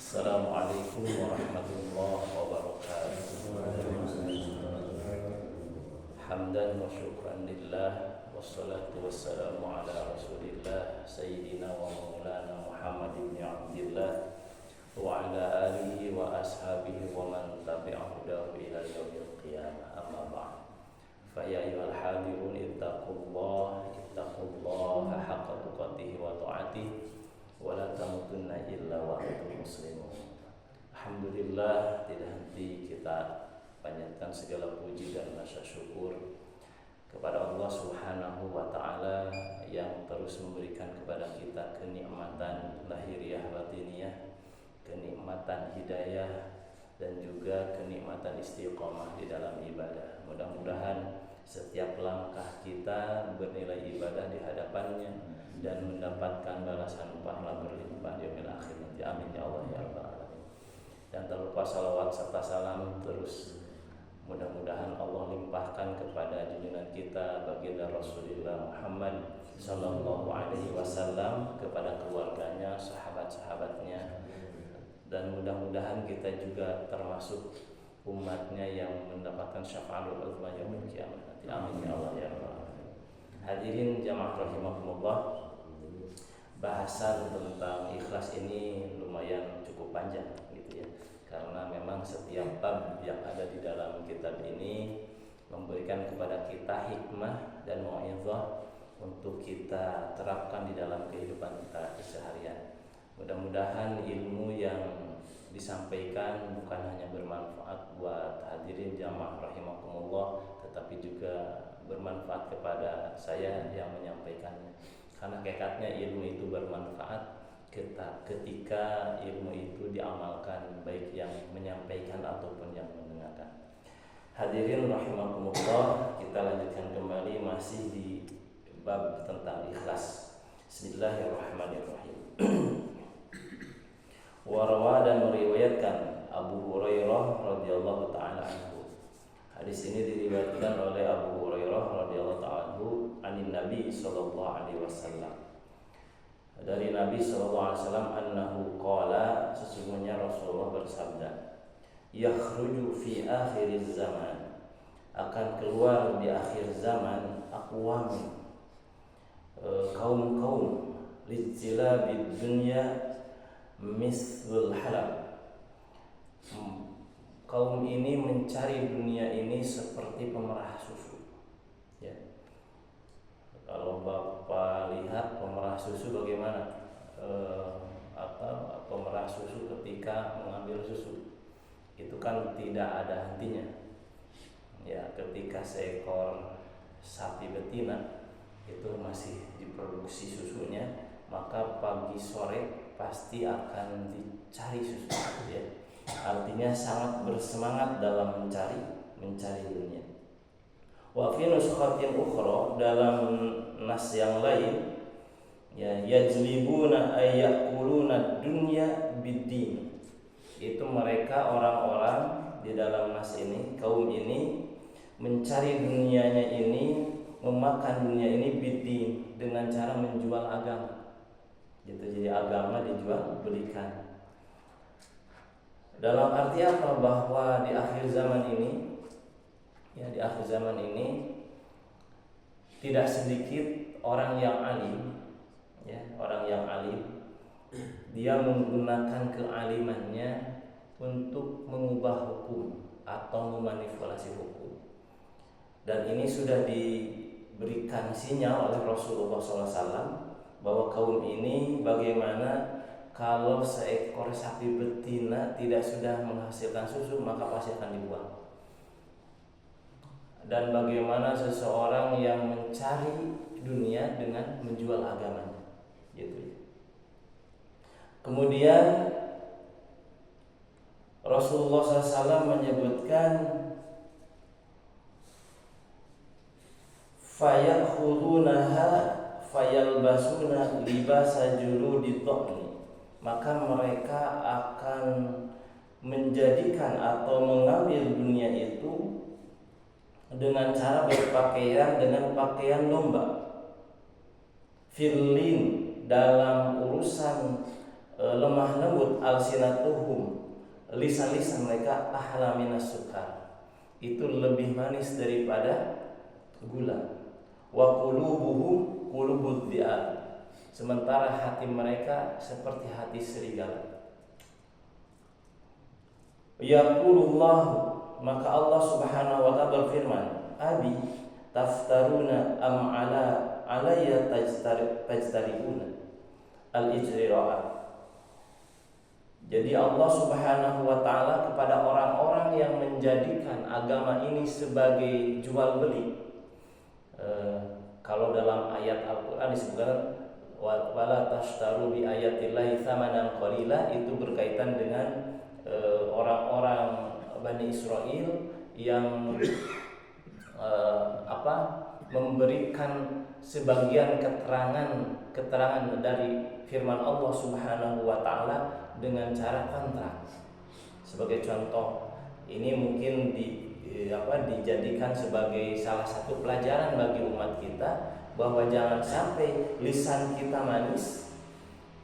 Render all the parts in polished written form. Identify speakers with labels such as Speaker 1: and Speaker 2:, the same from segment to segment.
Speaker 1: Assalamualaikum warahmatullahi wabarakatuh. Hamdan wa syukran lillah, wassalatu wassalamu ala rasulillah Sayyidina wa maulana Muhammad ibn Abdillah wa ala alihi wa ashabihi wa man tabi'ahu ila yaumil qiyamah. Amma ba'd. Fa ya ayyuhal hadirun ittaqullaha haqqa tuqatih wa ta'atih wa la tamutunna illa wa antum muslimun. Alhamdulillah, tidak henti kita panjatkan segala puji dan rasa syukur kepada Allah Subhanahu wa taala yang terus memberikan kepada kita kenikmatan lahiriah batiniyah, kenikmatan hidayah dan juga kenikmatan istiqomah di dalam ibadah. Mudah-mudahan setiap langkah kita bernilai ibadah di hadapannya dan mendapatkan balasan pahala berlimpah di yaumil akhir nanti. Amin ya Allah ya rabbal alamin. Dan tak lupa salawat serta salam terus mudah-mudahan Allah limpahkan kepada junjungan kita baginda Rasulullah Muhammad sallallahu alaihi wasallam, kepada keluarganya, sahabat-sahabatnya, dan mudah-mudahan kita juga termasuk umatnya yang mendapatkan syafaatul uzma yaumil qiyamah nanti. Amin ya Allah ya rabbal alamin. Hadirin jamaah rahimakumullah, bahasan tentang ikhlas ini lumayan cukup panjang gitu ya, karena memang setiap bab yang ada di dalam kitab ini memberikan kepada kita hikmah dan mau'izah untuk kita terapkan di dalam kehidupan kita keseharian. Mudah-mudahan ilmu yang disampaikan bukan hanya bermanfaat buat hadirin jamaah rahimakumullah, tetapi juga bermanfaat kepada saya yang menyampaikannya. Karena hakikatnya ilmu itu bermanfaat ketika ilmu itu diamalkan, baik yang menyampaikan ataupun yang mendengarkan. Hadirin rahimakumullah, kita lanjutkan kembali masih di bab tentang ikhlas. Bismillahirrahmanirrahim. Warawa dan meriwayatkan Abu Hurairah radhiyallahu taala anhu. Hadis ini diriwayatkan oleh Abu Hurairah radhiyallahu taala anhu anin Nabi sallallahu alaihi wasallam. Dari Nabi sallallahu alaihi wasallam annahu qala, sesungguhnya Rasulullah bersabda, yakhruju fi akhiriz zaman, akan keluar di akhir zaman aqwam, kaum-kaum lijilabid dunya mislul halal. Kaum ini mencari dunia ini seperti pemerah susu ya. Kalau Bapak lihat pemerah susu bagaimana, pemerah susu ketika mengambil susu itu kan tidak ada hentinya ya. Ketika seekor sapi betina itu masih diproduksi susunya, maka pagi sore pasti akan dicari susu ya. Artinya sangat bersemangat dalam mencari dunia. Wa fi nuskhatin ukhra, dalam nas yang lain ya, yajlibuna ayakuluna dunya biddin. Itu mereka orang-orang di dalam nas ini, kaum ini mencari dunianya ini, memakan dunia ini biddin, dengan cara menjual agama. Gitu, jadi agama dijual belikan. Dalam arti apa? Bahwa di akhir zaman ini ya, di akhir zaman ini tidak sedikit orang yang alim ya, orang yang alim dia menggunakan kealimannya untuk mengubah hukum atau memanipulasi hukum. Dan ini sudah diberikan sinyal oleh Rasulullah SAW bahwa kaum ini bagaimana kalau seekor sapi betina tidak sudah menghasilkan susu maka pasti akan dibuang. Dan bagaimana seseorang yang mencari dunia dengan menjual agamanya gitu. Kemudian Rasulullah SAW menyebutkan fayakhudunaha fayalbasuna libasa juludi dhani, maka mereka akan menjadikan atau mengambil dunia itu dengan cara berpakaian dengan pakaian domba. Firlin, dalam urusan lemah lembut alsinatuhum, lisan-lisan mereka ahla minas sukar, itu lebih manis daripada gula. Wa qulubuhum qulubud dhi'ab, sementara hati mereka seperti hati serigala. Yaqulullah, maka Allah Subhanahu wa ta'ala berfirman, abi taftaruna am alayya tajtariuna al-ijra'ah. Jadi Allah Subhanahu wa ta'ala kepada orang-orang yang menjadikan agama ini sebagai jual beli. Kalau dalam ayat Al-Qur'an disebutkan wala tashtaru bi ayatillahi tsamanan qalila, itu berkaitan dengan orang-orang Bani Israel yang memberikan sebagian keterangan dari firman Allah Subhanahu wa ta'ala dengan cara kontrak. Sebagai contoh, ini mungkin dijadikan sebagai salah satu pelajaran bagi umat kita, bahwa jangan sampai lisan kita manis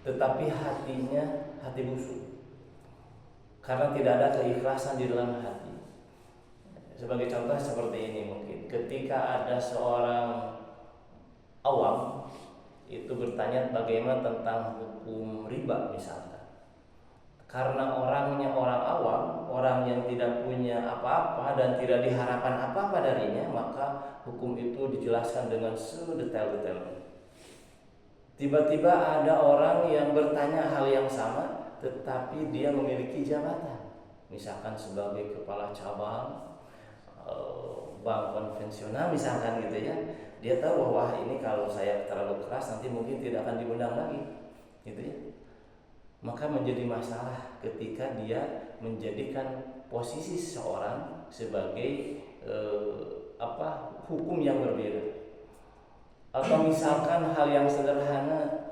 Speaker 1: tetapi hatinya hati busuk, karena tidak ada keikhlasan di dalam hati. Sebagai contoh seperti ini, mungkin ketika ada seorang awam itu bertanya bagaimana tentang hukum riba misalnya, karena orangnya orang awam, orang yang tidak punya apa-apa dan tidak diharapkan apa-apa darinya, maka hukum itu dijelaskan dengan sedetail-detailnya. Tiba-tiba ada orang yang bertanya hal yang sama, tetapi dia memiliki jabatan, misalkan sebagai kepala cabang bank konvensional misalkan gitu ya. Dia tahu bahwa ini kalau saya terlalu keras nanti mungkin tidak akan diundang lagi gitu ya. Maka menjadi masalah ketika dia menjadikan posisi seseorang sebagai hukum yang berbeda. Atau misalkan hal yang sederhana,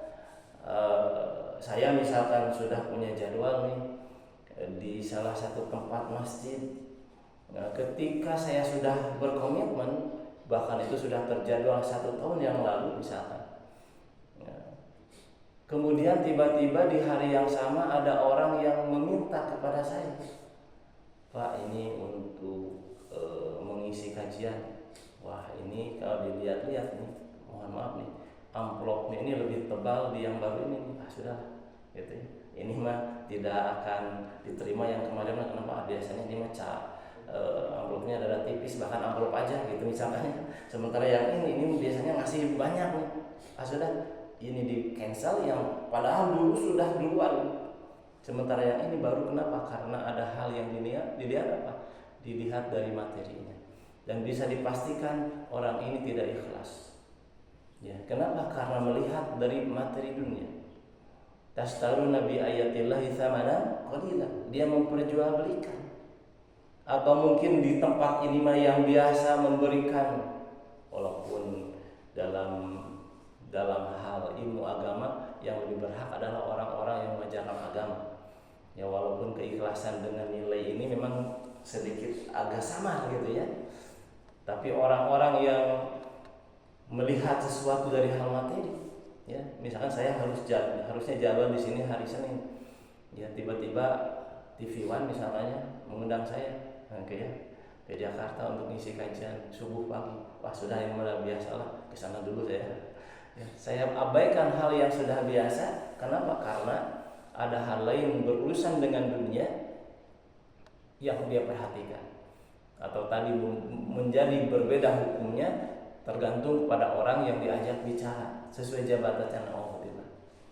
Speaker 1: saya misalkan sudah punya jadwal nih di salah satu tempat masjid. Nah, ketika saya sudah berkomitmen, bahkan itu sudah terjadwal 1 tahun yang lalu misalkan, kemudian tiba-tiba di hari yang sama ada orang yang meminta kepada saya, Pak, ini untuk mengisi kajian. Wah, ini kalau dilihat-lihat nih, mohon maaf nih, amplopnya ini lebih tebal di yang baru ini. Sudah gitu ya. Ini mah tidak akan diterima yang kemarin. Kenapa? Biasanya ini mah amplopnya ada tipis, bahkan amplop aja gitu misalnya. Sementara yang ini biasanya ngasih banyak nih. Sudah, ini di cancel yang padahal dulu sudah duluan. Sementara yang ini baru. Kenapa? Karena ada hal yang dilihat dari materinya, dan bisa dipastikan orang ini tidak ikhlas. Ya, kenapa? Karena melihat dari materi dunia. Tastaruna bi ayatillahi tsamanan qalila, dia memperjualbelikan. Atau mungkin di tempat ini mah yang biasa memberikan, walaupun dalam hal ilmu agama yang lebih berhak adalah orang-orang yang mengajarkan agama. Ya, walaupun keikhlasan dengan nilai ini memang sedikit agak sama gitu ya. Tapi orang-orang yang melihat sesuatu dari hal materi, ya, misalkan saya harusnya jalan di sini hari Senin, ya, tiba-tiba TV One misalnya mengundang saya ke Jakarta untuk ngisi kajian subuh pagi. Wah, sudah yang luar biasa lah, ke sana dulu saya. Ya, saya abaikan hal yang sudah biasa. Kenapa? Karena ada hal lain berurusan dengan dunia yang dia perhatikan, atau tadi menjadi berbeda hukumnya tergantung pada orang yang diajak bicara sesuai jabatan Allah.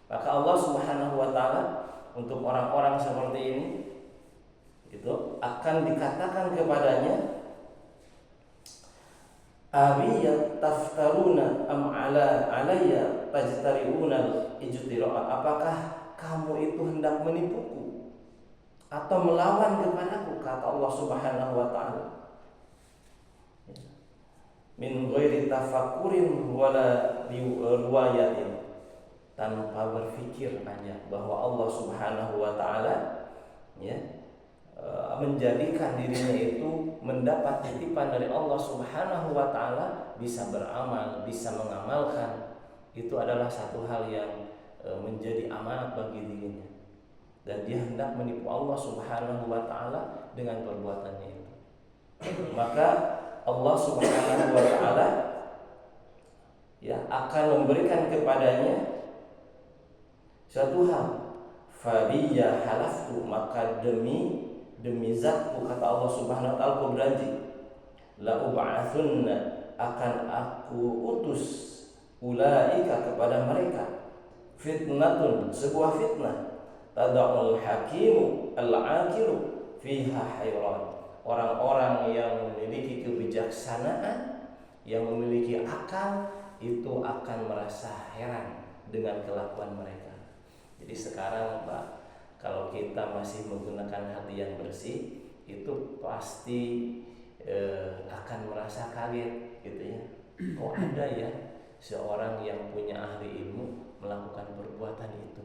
Speaker 1: Maka Allah Subhanahu wa ta'ala untuk orang-orang seperti ini itu akan dikatakan kepadanya, abi taftaruna am alayya tajtariuna ijtira'a, apakah kamu itu hendak menipuku atau melawan kepadaku, kata Allah Subhanahu wa ta'ala, min ghairi tafakkurin wala riwayatin, tanpa berfikir aja bahwa Allah Subhanahu wa ta'ala menjadikan dirinya itu mendapat titipan dari Allah Subhanahu wa ta'ala, bisa beramal, bisa mengamalkan. Itu adalah satu hal yang menjadi amanat bagi dirinya. dan dia hendak menipu Allah Subhanahu wa taala dengan perbuatannya itu. Maka Allah Subhanahu wa taala akan memberikan kepadanya suatu hal. Fabiyya halaftu, maka demi zatku, kata Allah Subhanahu wa taala, aku berjanji, la ub'atsunna, akan aku utus ulaika kepada mereka, fitnatun, sebuah fitnah, tada'ul hakimu al-aqilu fiha hayran, orang-orang yang memiliki kebijaksanaan, yang memiliki akal, itu akan merasa heran dengan kelakuan mereka. Jadi sekarang Pak, kalau kita masih menggunakan hati yang bersih, itu pasti akan merasa kaget gitu ya. Kok ada ya seorang yang punya ahli ilmu melakukan perbuatan itu?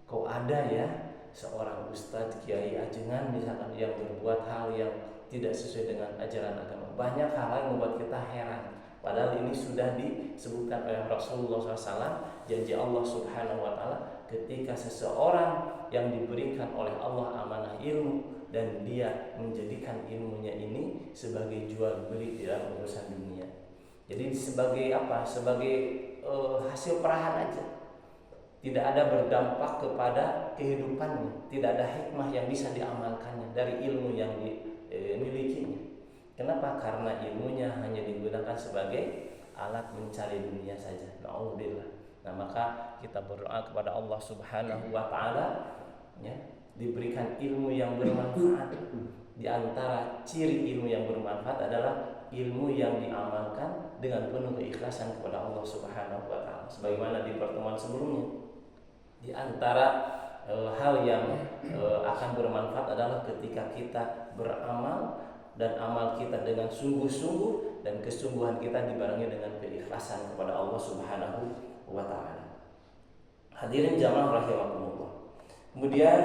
Speaker 1: Kok ada ya seorang ustadz, kiai, ajengan misalkan yang berbuat hal yang tidak sesuai dengan ajaran agama? Banyak hal yang membuat kita heran. Padahal ini sudah disebutkan oleh Rasulullah SAW, janji Allah Subhanahu wa taala ketika seseorang yang diberikan oleh Allah amanah ilmu dan dia menjadikan ilmunya ini sebagai jual beli dalam urusan dunia. Jadi sebagai apa? Sebagai hasil perahan aja. Tidak ada berdampak kepada kehidupannya, tidak ada hikmah yang bisa diamalkannya dari ilmu yang dimilikinya. Kenapa? Karena ilmunya hanya digunakan sebagai alat mencari dunia saja. Na'udzubillah. Nah, maka kita berdoa kepada Allah Subhanahu wa taala ya, diberikan ilmu yang bermanfaat. Di antara ciri ilmu yang bermanfaat adalah ilmu yang diamalkan dengan penuh keikhlasan kepada Allah Subhanahu wa taala. Sebagaimana di pertemuan sebelumnya, di antara hal yang akan bermanfaat adalah ketika kita beramal dan amal kita dengan sungguh-sungguh dan kesungguhan kita dibarengi dengan keikhlasan kepada Allah Subhanahu wa taala. Hadirin jamaah rahimakumullah. Kemudian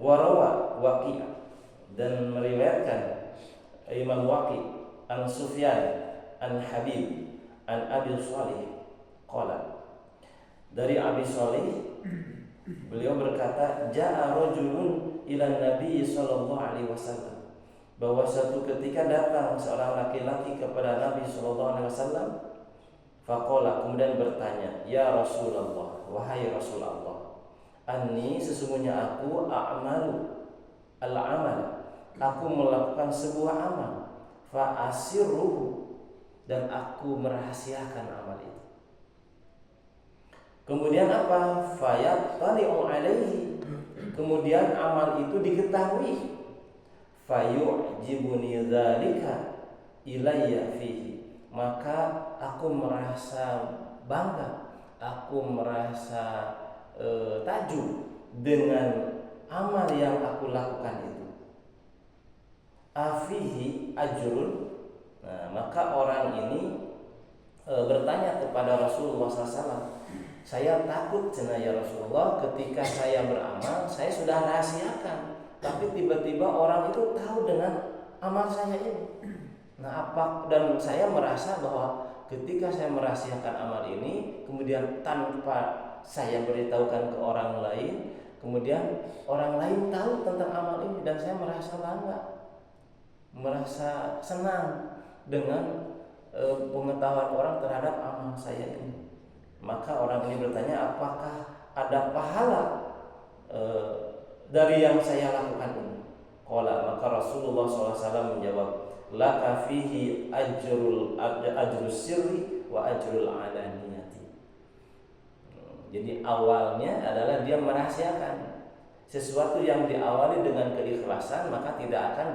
Speaker 1: warawa Waqi' dan meriwayatkan Imam Waqi' an Sufyan an Habib an Abi Shalih qala, dari Abi Shalih beliau berkata, ja'a rajulun ila Nabi sallallahu alaihi wasallam, bahwa suatu ketika datang seorang laki-laki kepada Nabi sallallahu alaihi wasallam, faqala, kemudian bertanya, ya Rasulullah, wahai Rasulullah, anni, sesungguhnya aku, a'malu al-amal, aku melakukan sebuah amal, fa asirruhu, dan aku merahasiakan amal itu. Kemudian apa? Fayattali'u alaihi, kemudian amal itu diketahui, fayu'jibuni dzalika ilayya fihi, maka aku merasa bangga, aku merasa takjub dengan amal yang aku lakukan itu. Afihi ajrun. Nah, maka orang ini bertanya kepada Rasulullah SAW, saya takut cenah ya Rasulullah, ketika saya beramal saya sudah rahasiakan, tapi tiba-tiba orang itu tahu dengan amal saya ini. Nah, dan saya merasa bahwa ketika saya merahasiakan amal ini, kemudian tanpa saya beritahukan ke orang lain, kemudian orang lain tahu tentang amal ini, dan saya merasa bangga, merasa senang dengan pengetahuan orang terhadap amal saya ini. Maka orang ini bertanya, apakah ada pahala dari yang saya lakukan ini? Qala, maka Rasulullah SAW menjawab, laka fihi ajrul sirri wa ajrul alaniyati. Jadi awalnya adalah dia merahasiakan sesuatu yang diawali dengan keikhlasan, maka tidak akan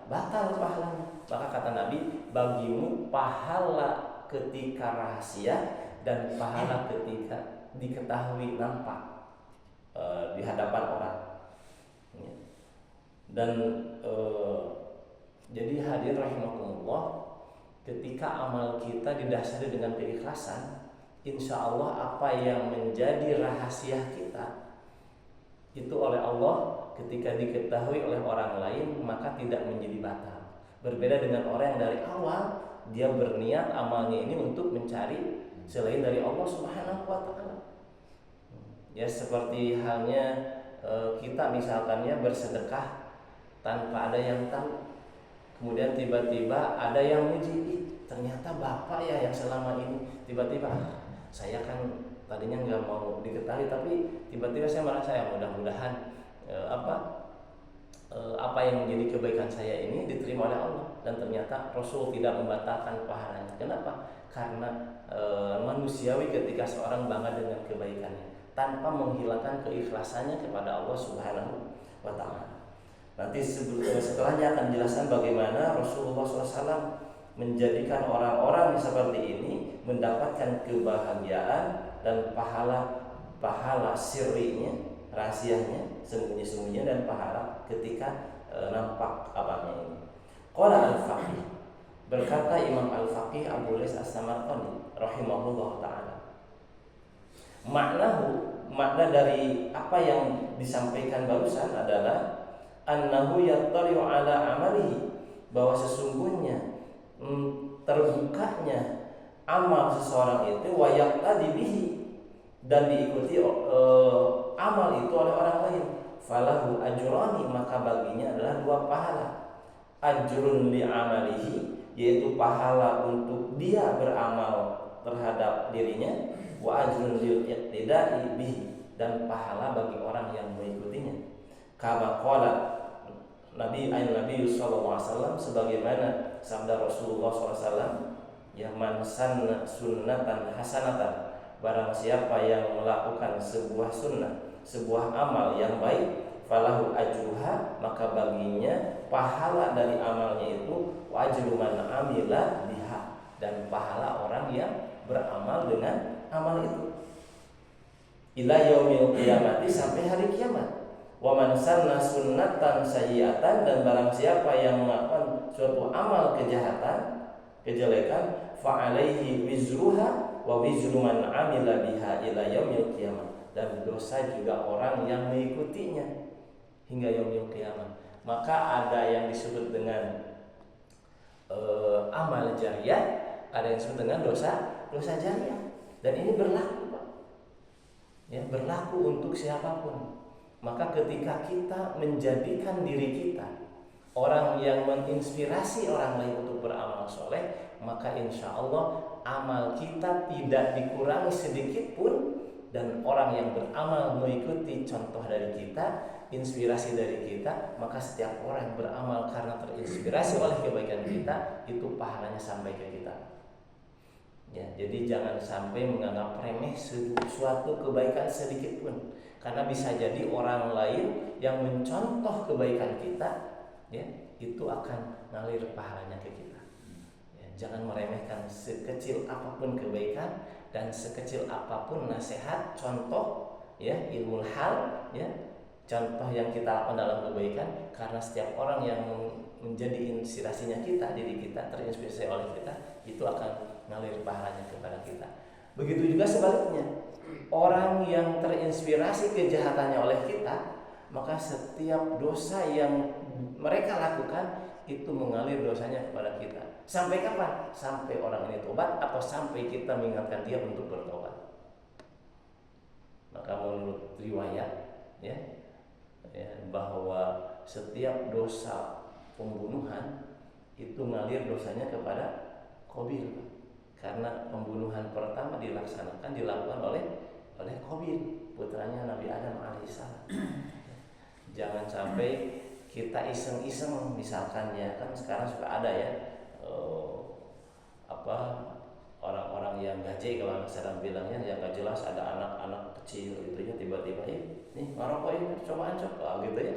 Speaker 1: batal pahalanya. Maka kata Nabi, bagimu pahala ketika rahasia dan pahala ketika diketahui nampak di hadapan orang. Dan jadi hadir rahimakumullah, ketika amal kita didasari dengan keikhlasan, insya Allah apa yang menjadi rahasia kita itu oleh Allah ketika diketahui oleh orang lain maka tidak menjadi batal. Berbeda dengan orang yang dari awal dia berniat amalnya ini untuk mencari selain dari Allah Subhanahu wa taala. Ya, seperti halnya kita kita misalkannya bersedekah tanpa ada yang tahu, kemudian tiba-tiba ada yang muji, ternyata bapak ya yang selama ini. Tiba-tiba saya kan tadinya nggak mau diketahui, tapi tiba-tiba saya merasa ya mudah-mudahan apa yang menjadi kebaikan saya ini diterima oleh Allah, dan ternyata Rasul tidak membatalkan pahalanya. Kenapa? Karena manusiawi ketika seorang bangga dengan kebaikannya tanpa menghilangkan keikhlasannya kepada Allah Subhanahu wa Ta'ala. Nanti setelahnya akan dijelaskan bagaimana Rasulullah SAW menjadikan orang-orang yang seperti ini mendapatkan kebahagiaan dan pahala sirrinya, rahasianya, sembunyi-sembunyinya, dan pahala ketika nampak abangnya ini. Qala al-Faqih, berkata Imam al-Faqih Abu Lais As-Samarqandi rahimahullah ta'ala, makna dari apa yang disampaikan barusan adalah annahu yattali'u ala amalihi, bahwa sesungguhnya terbukanya amal seseorang itu wa yaqtadi bihi, dan diikuti amal itu oleh orang lain, falahu ajrani, maka baginya adalah 2 pahala. Ajrun li amalihi, yaitu pahala untuk dia beramal terhadap dirinya, wa ajrun lil iqtida'i bihi, dan pahala bagi orang yang mengikutinya. Kama qala Nabi sallallahu alaihi wasallam, sebagaimana sabda Rasulullah SAW, ya man sanna sunnatan hasanatan, barang siapa yang melakukan sebuah sunnah, sebuah amal yang baik, falahu ajruha, maka baginya pahala dari amalnya itu, wa ajru man amila biha, dan pahala orang yang beramal dengan amal itu, ila yaumil qiyamati, sampai hari kiamat. Wa man sanna sunnatan sayyi'atan, dan barang siapa yang melakukan suatu amal kejelekan, fa alaihi wizruha wa wizru man amila biha ila yaumil qiyamah, dan dosa juga orang yang mengikutinya hingga yaumil qiyamah. Maka ada yang disebut dengan amal jariyah, ada yang disebut dengan dosa jariyah, dan ini berlaku, Pak. Ya, berlaku untuk siapapun. Maka ketika kita menjadikan diri kita orang yang menginspirasi orang lain untuk beramal soleh, maka insya Allah amal kita tidak dikurangi sedikit pun, dan orang yang beramal mengikuti contoh dari kita, inspirasi dari kita, maka setiap orang yang beramal karena terinspirasi oleh kebaikan kita, itu pahalanya sampai ke kita. Ya, jadi jangan sampai menganggap remeh suatu kebaikan sedikit pun, karena bisa jadi orang lain yang mencontoh kebaikan kita, ya, itu akan ngalir pahalanya ke kita. Ya, jangan meremehkan sekecil apapun kebaikan dan sekecil apapun nasihat, contoh, ya, ilmu hal, ya, contoh yang kita lakukan dalam kebaikan, karena setiap orang yang menjadi inspirasinya kita, diri kita terinspirasi oleh kita, itu akan ngalir pahalanya kepada kita. Begitu juga sebaliknya, orang yang terinspirasi kejahatannya oleh kita, maka setiap dosa yang mereka lakukan itu mengalir dosanya kepada kita. Sampai kapan? Sampai orang ini tobat, atau sampai kita mengingatkan dia untuk bertobat. Maka menurut riwayat, ya, bahwa setiap dosa pembunuhan itu mengalir dosanya kepada Qabil, karena pembunuhan pertama dilakukan oleh Qabil, putranya Nabi Adam alaihissalam. Jangan sampai kita iseng-iseng, misalkan, ya kan sekarang suka ada ya orang-orang yang gaje, kalau sekarang bilangnya yang gak jelas, ada anak-anak kecil gitu ya, tiba-tiba nih ngerokok ini, cobaan gitu ya,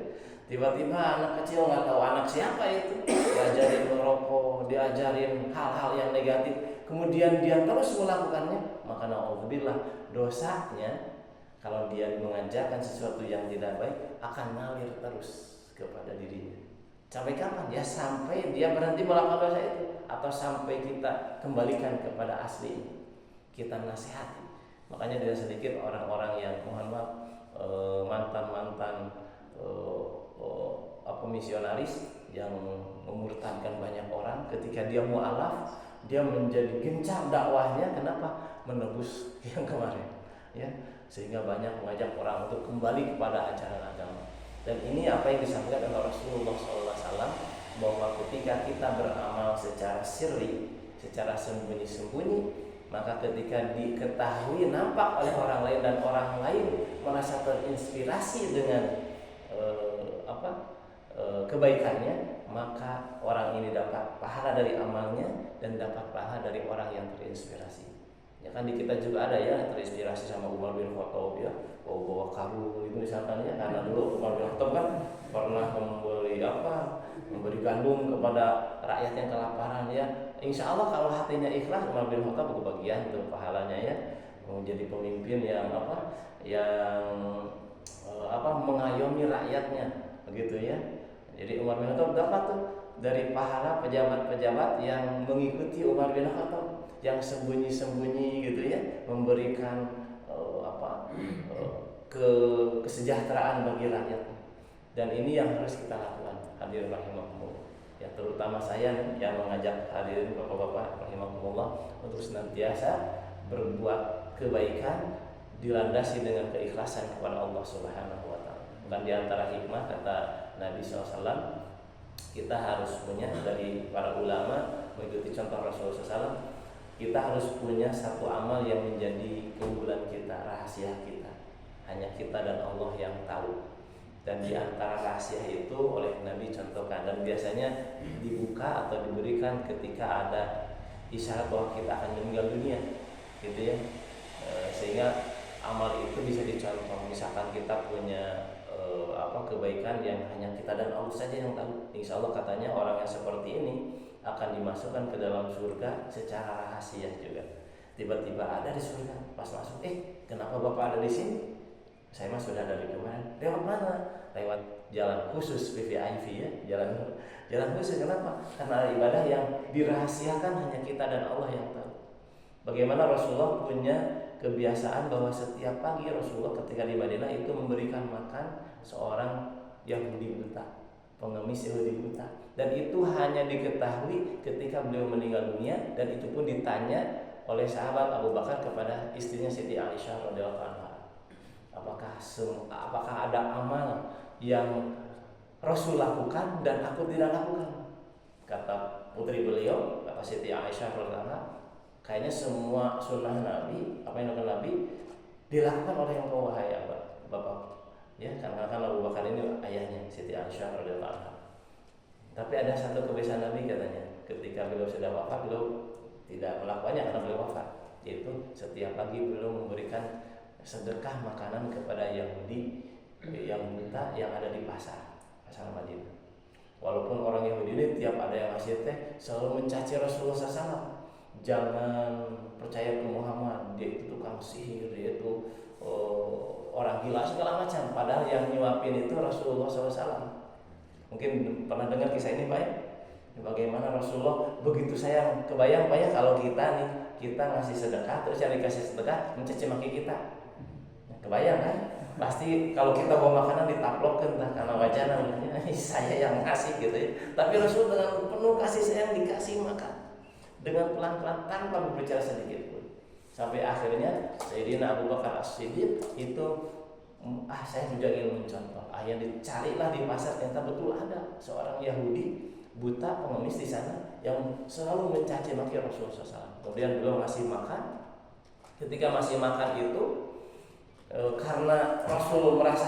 Speaker 1: tiba-tiba anak kecil nggak tahu anak siapa itu, diajarin merokok, diajarin hal-hal yang negatif, kemudian dia terus melakukannya, maka na'udzubillah, dosanya kalau dia mengajarkan sesuatu yang tidak baik akan ngalir terus kepada dirinya. Sampai kapan? Ya sampai dia berhenti melakukan dosa itu, atau sampai kita kembalikan kepada aslinya, kita nasihati. Makanya tidak sedikit orang-orang yang mohon maaf mantan misionaris yang memurtadkan banyak orang, ketika dia mu'alaf, dia menjadi gencar dakwahnya. Kenapa? Menebus yang kemarin, ya, sehingga banyak mengajak orang untuk kembali kepada ajaran agama. apa yang disampaikan oleh Rasulullah SAW, bahwa ketika kita beramal secara sirri, secara sembunyi-sembunyi, maka ketika diketahui nampak oleh orang lain dan orang lain merasa terinspirasi dengan kebaikannya, maka orang ini dapat pahala dari amalnya dan dapat pahala dari orang yang terinspirasi. Ya kan di kita juga ada ya terinspirasi sama Umar bin Khattab ya, bawa karung itu misalkan ya, karena dulu Umar bin Khattab kan pernah memberi gandum kepada rakyat yang kelaparan ya. Insya Allah kalau hatinya ikhlas, Umar bin Khattab kebagian itu pahalanya ya, menjadi pemimpin yang mengayomi rakyatnya begitu ya. Jadi Umar bin Khattab dapat tuh dari pahala pejabat-pejabat yang mengikuti Umar bin Khattab, yang sembunyi-sembunyi gitu ya, memberikan kesejahteraan bagi rakyat. Dan ini yang harus kita lakukan, hadirin rahimakumullah. Ya, terutama saya yang mengajak hadirin bapak-bapak rahimakumullah untuk senantiasa berbuat kebaikan dilandasi dengan keikhlasan kepada Allah Subhanahu wa taala. Dan di antara hikmah kata Nabi SAW, kita harus punya dari para ulama mengikuti contoh Rasulullah SAW, kita harus punya satu amal yang menjadi keunggulan kita, rahasia kita, hanya kita dan Allah yang tahu. Dan di antara rahasia itu oleh Nabi contohkan, dan biasanya dibuka atau diberikan ketika ada isyarat bahwa kita akan meninggal dunia, gitu ya. Sehingga amal itu bisa dicontoh. Misalkan kita punya kebaikan yang hanya kita dan Allah saja yang tahu, insya Allah katanya orang yang seperti ini akan dimasukkan ke dalam surga secara rahasia juga. Tiba-tiba ada di surga, pas masuk, kenapa Bapak ada di sini? Saya mah sudah dari kemarin. Lewat mana? Lewat jalan khusus VVIP ya, jalan khusus. Kenapa? Karena ibadah yang dirahasiakan hanya kita dan Allah yang tahu. Bagaimana Rasulullah punya kebiasaan bahwa setiap pagi Rasulullah ketika di Madinah itu memberikan makan seorang Yahudi buta, pengemis Yahudi buta, dan itu hanya diketahui ketika beliau meninggal dunia. Dan itu pun ditanya oleh sahabat Abu Bakar kepada istrinya Siti Aisyah radhiyallahu anha, apakah ada amal yang Rasul lakukan dan aku tidak lakukan? Kata putri beliau, kata Siti Aisyah radhiyallahu anha, kayaknya semua sunnah Nabi, apa yang dilakukan Nabi dilakukan oleh engkau wahai Bapak. Ya, karena kan Abu Bakar ini ayahnya Siti Aisyah radhiyallahu anha. Tapi ada satu kebiasaan Nabi katanya, ketika beliau sudah wafat, beliau tidak melakukannya karena beliau wafat, yaitu setiap pagi beliau memberikan sedekah makanan kepada Yahudi yang buta yang ada di pasar Madinah. Walaupun orang Yahudi ini tiap ada yang ngasih teh selalu mencaci Rasulullah SAW. Jangan percaya ke Muhammad, dia itu tukang sihir, dia itu orang gila segala macam. Padahal yang nyuapin itu Rasulullah SAW. Mungkin pernah dengar kisah ini Pak ya? Bagaimana Rasulullah begitu sayang, kebayang Pak ya kalau kita ngasih sedekah, terus yang dikasih sedekah mencaci maki kita. Kebayang kan? Pasti kalau kita bawa makanan ditaplokkan karena wajah namanya saya yang ngasih gitu ya. Tapi Rasul dengan penuh kasih sayang dikasih makan dengan pelan-pelan tanpa berbicara sedikit pun. Sampai akhirnya Sayyidina Abu Bakar As-Siddiq itu saya juga ingin mencontoh. Yang dicarilah di pasar, ternyata betul ada seorang Yahudi buta pengemis di sana yang selalu mencaci maki Rasulullah SAW. Kemudian beliau ngasih makan. Ketika masih makan itu, karena Rasul merasa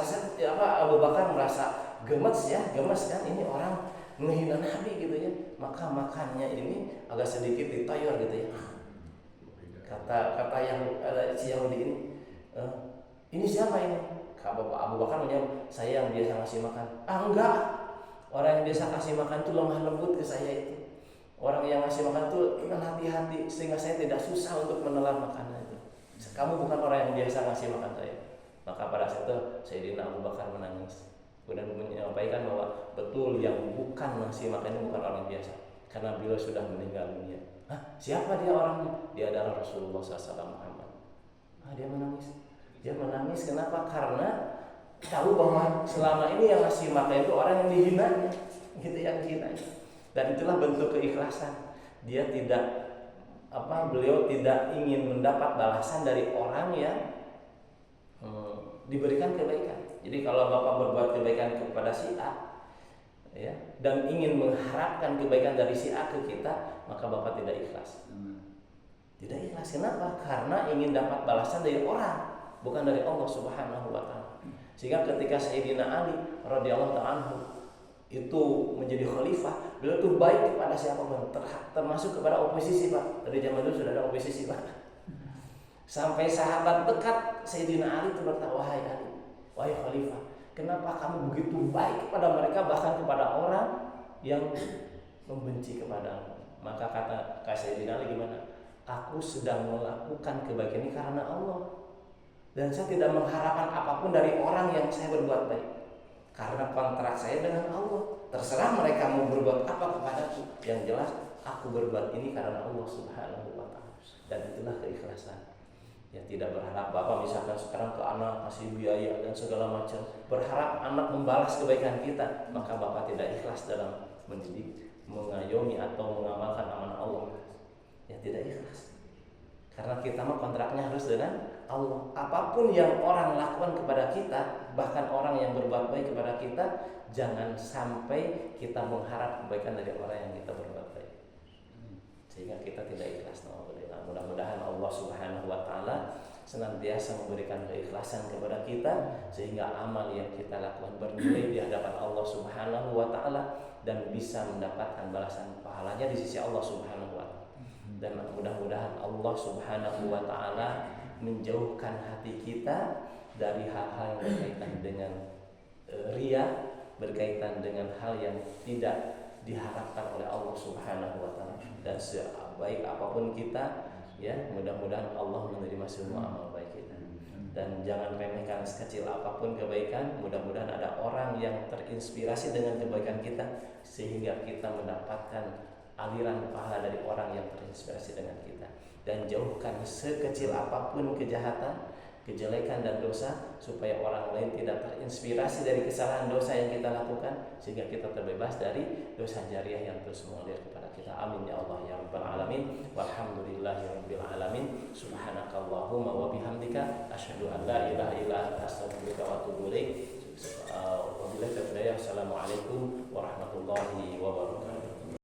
Speaker 1: Abu Bakar merasa gemes kan, ini orang menghina Nabi gitu ya, maka makannya ini agak sedikit ditoyor gitu ya. Kata yang si Yahudi ini siapa ini? Abu Bakar menjawab, saya yang biasa ngasih makan. Enggak, orang yang biasa kasih makan itu lemah lembut ke saya itu. Orang yang ngasih makan itu dengan hati-hati sehingga saya tidak susah untuk menelan makanan itu. Kamu bukan orang yang biasa ngasih makan saya. Maka pada saat itu Sayyidina Abu Bakar menangis. Kemudian menyampaikan bahwa betul yang bukan ngasih makan ini bukan orang biasa, karena beliau sudah meninggal dunia. Siapa dia orangnya? Dia adalah Rasulullah SAW Muhammad. Dia menangis. Dia menangis kenapa? Karena tahu bahwa selama ini yang ngasih makan itu orang yang dihina, gitu, yang dihina. Dan itulah bentuk keikhlasan. Dia beliau tidak ingin mendapat balasan dari orang yang diberikan kebaikan. Jadi kalau Bapak berbuat kebaikan kepada si A, ya, dan ingin mengharapkan kebaikan dari si A ke kita, maka Bapak tidak ikhlas. Tidak ikhlas. Kenapa? Karena ingin dapat balasan dari orang, bukan dari Allah Subhanahu wa taala. Sehingga ketika Sayyidina Ali radhiyallahu ta'ala itu menjadi khalifah, beliau itu baik kepada siapapun, termasuk kepada oposisi, Pak. Dari zaman dulu sudah ada oposisi, Pak. Sampai sahabat dekat Sayyidina Ali itu berkata, "Wahai Ali, wahai khalifah, kenapa kamu begitu baik kepada mereka, bahkan kepada orang yang membenci kepadamu?" Maka kata Sayyidina Ali gimana? "Aku sedang melakukan kebaikan ini karena Allah, dan saya tidak mengharapkan apapun dari orang yang saya berbuat baik. Karena kontrak saya dengan Allah. Terserah mereka mau berbuat apa kepadaku. Yang jelas aku berbuat ini karena Allah Subhanahu wa taala." Dan itulah keikhlasan. Ya, tidak berharap Bapak misalkan sekarang ke anak kasih biaya dan segala macam, berharap anak membalas kebaikan kita, maka Bapak tidak ikhlas dalam mendidik, mengayomi atau mengamalkan amanah Allah. Ya, tidak ikhlas. Karena kita mah kontraknya harus dengan Allah. Apapun yang orang lakukan kepada kita, bahkan orang yang berbuat baik kepada kita, jangan sampai kita mengharap kebaikan dari orang yang kita berbuat baik, sehingga kita tidak ikhlas. Mudah-mudahan Allah Subhanahu wa taala senantiasa memberikan keikhlasan kepada kita, sehingga amal yang kita lakukan bernilai di hadapan Allah Subhanahu wa taala dan bisa mendapatkan balasan pahalanya di sisi Allah Subhanahu wa taala. Dan mudah-mudahan Allah Subhanahu wa taala menjauhkan hati kita dari hal-hal yang berkaitan dengan riya, berkaitan dengan hal yang tidak diharapkan oleh Allah Subhanahu wa taala. Dan sebaik apapun kita, ya, mudah-mudahan Allah menerima semua amal baik kita. Dan jangan remehkan sekecil apapun kebaikan. Mudah-mudahan ada orang yang terinspirasi dengan kebaikan kita, sehingga kita mendapatkan aliran pahala dari orang yang terinspirasi dengan kita. Dan jauhkan sekecil apapun kejahatan, kejelekan dan dosa, supaya orang lain tidak terinspirasi dari kesalahan dosa yang kita lakukan, sehingga kita terbebas dari dosa jariah yang terus mengalir kepada kita. Amin ya Allah ya rabbal alamin. Walhamdulillahirabbil alamin. Subhanakallahumma wa bihamdika asyhadu an la ilaha illa anta astaghfiruka wa atubu ilaik. Wabillahi taufiq. Assalamualaikum warahmatullahi wabarakatuh.